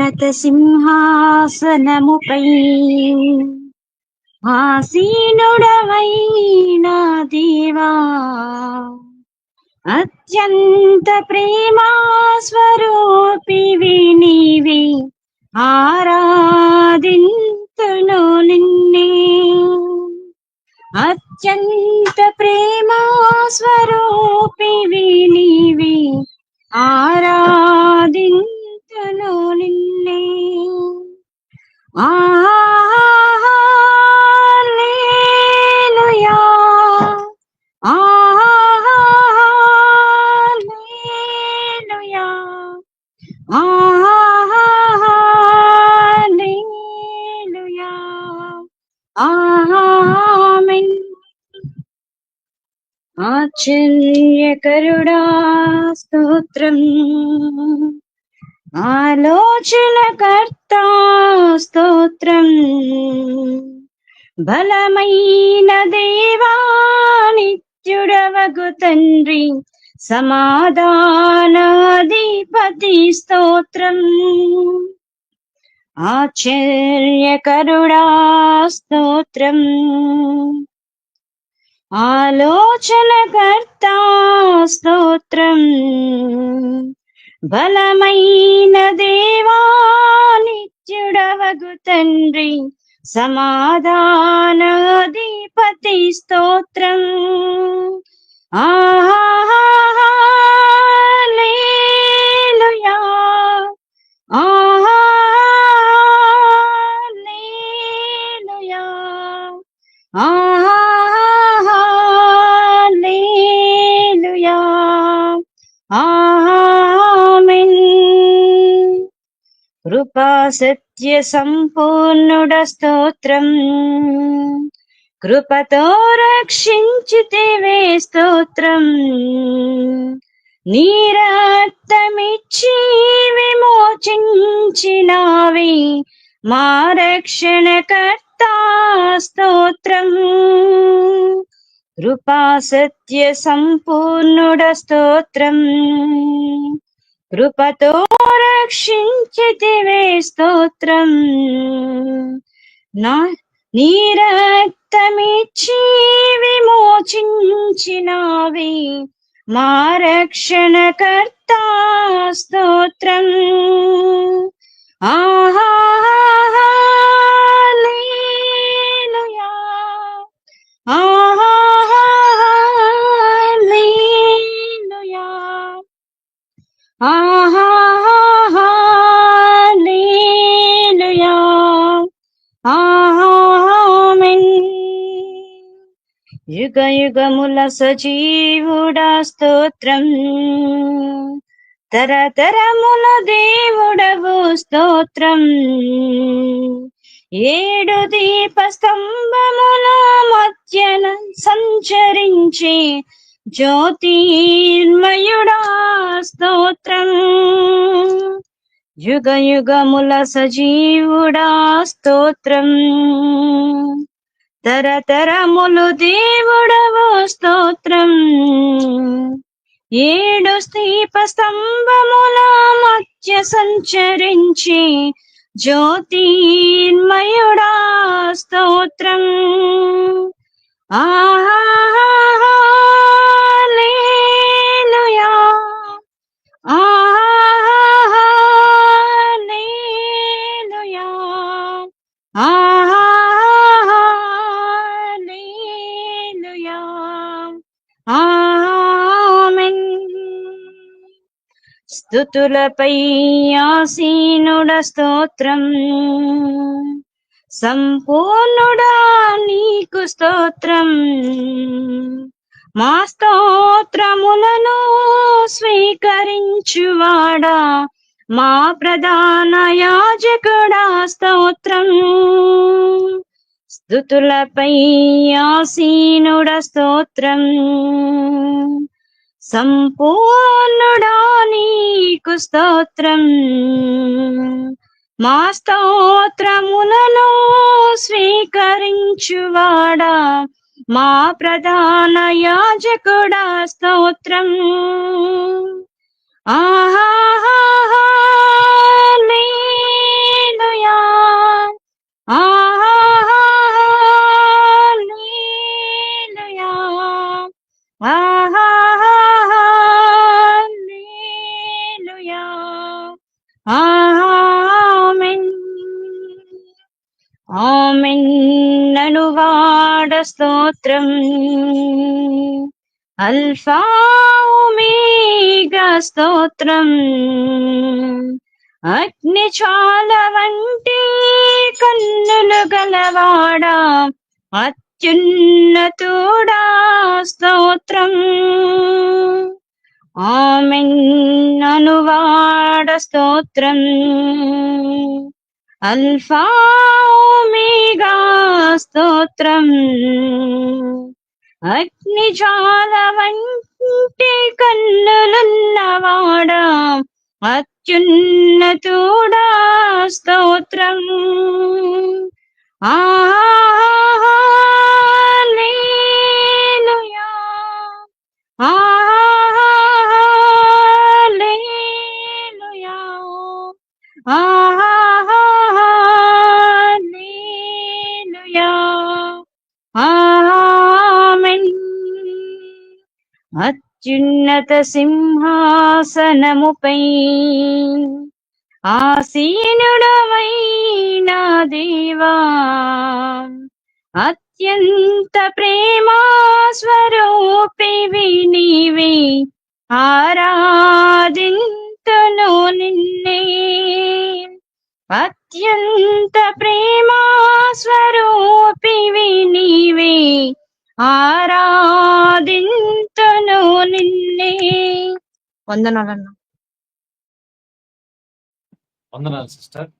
ఉన్నత సింహాసనముపై ఆసీనుడవైన దేవా, అత్యంత ప్రేమా స్వరూపివి నీవే, ఆరాధింతును నిన్నే. అత్యంత ప్రేమా స్వరూపివి నీవే, ఆరాధింతును నిన్నే. హల్లెలూయా, హల్లెలూయా, హల్లెలూయా, ఆమేన్. ఆశ్చర్యకరుడా స్తోత్రం, ఆలోచనకర్త స్తోత్రం, బలమైన దేవా నిత్యుడవగు తండ్రి, సమాధానాధిపతి స్తోత్రం. ఆశ్చర్యకరుడా స్తోత్రం, ఆలోచనకర్త స్తోత్రం, బలమైన దేవా నిత్యుడవగు తండ్రి, సమాధానాధిపతి స్తోత్రం. హల్లెలూయా, హల్లెలూయా, హల్లెలూయా, ఆమేన్. కృపా సత్య సంపూర్ణుడ స్తోత్రం, కృపతో రక్షించితివే స్తోత్రం, నీ రక్తమిచ్చి విమోచించినావే మా రక్షణకర్త స్తోత్రం. కృపా సత్య సంపూర్ణుడ స్తోత్రం, కృపతో రక్షించితివే స్తోత్రం, నీ రక్తమిచ్చి విమోచించినావే మా రక్షణకర్త స్తోత్రం. హల్లెలూయా, హల్లెలూయా, హల్లెలూయా, ఆమేన్. యుగ యుగముల సజీవుడా స్తోత్రం, తరతరముల దేవుడవు స్తోత్రం, ఏడు దీప స్తంభముల మధ్యన సంచరించే జ్యోతిర్మయుడా స్తోత్రం. యుగ యుగముల సజీవుడా స్తోత్రం, తరతరములు దేవుడవు స్తోత్రం, ఏడు దీప స్తంభముల మధ్య సంచరించి జ్యోతిర్మయుడా స్తోత్రం. హల్లెలూయా, హల్లెలూయా, హల్లెలూయా, ఆమేన్. స్తుతులపై ఆసీనుడ స్తోత్రం, సంపూర్ణుడా నీకు స్తోత్రం, మా స్తోత్రములను స్వీకరించువాడా మా ప్రధాన యాజకుడా స్తోత్రం. స్తుతులపై ఆసీనుడ స్తోత్రం, సంపూర్ణుడా నీకు స్తోత్రం, మా స్తోత్రములను స్వీకరించువాడా మా ప్రధాన యాజకుడా స్తోత్రం. హల్లెలూయా, ఆమెన్ అనువాడ స్తోత్రం. అల్ఫా ఒమేగా స్తోత్రం. అగ్ని జ్వాల వంటి కన్నులు గలవాడా అత్యున్నతుడా స్తోత్రం. ఆమెన్ అనువాడ స్తోత్రం. అల్ఫా ఒమేగా స్తోత్రం. అగ్ని జ్వాల వంటి కన్నులున్నవాడా అత్యున్నతుడా స్తోత్రం. హల్లెలూయా, హల్లెలూయా, హల్లెలూయా, ఆమేన్. అత్యున్నత సింహాసనముపై ఆసీనుడవైన దేవా, అత్యంత ప్రేమా స్వరూపివి నీవే, ఆరాధింతును నిన్నే. అత్యంత ప్రేమా స్వరూపివి నీవే, ఆరాధింతును నిన్నే. వందనాలన్నా. వందనాలు సిస్టర్.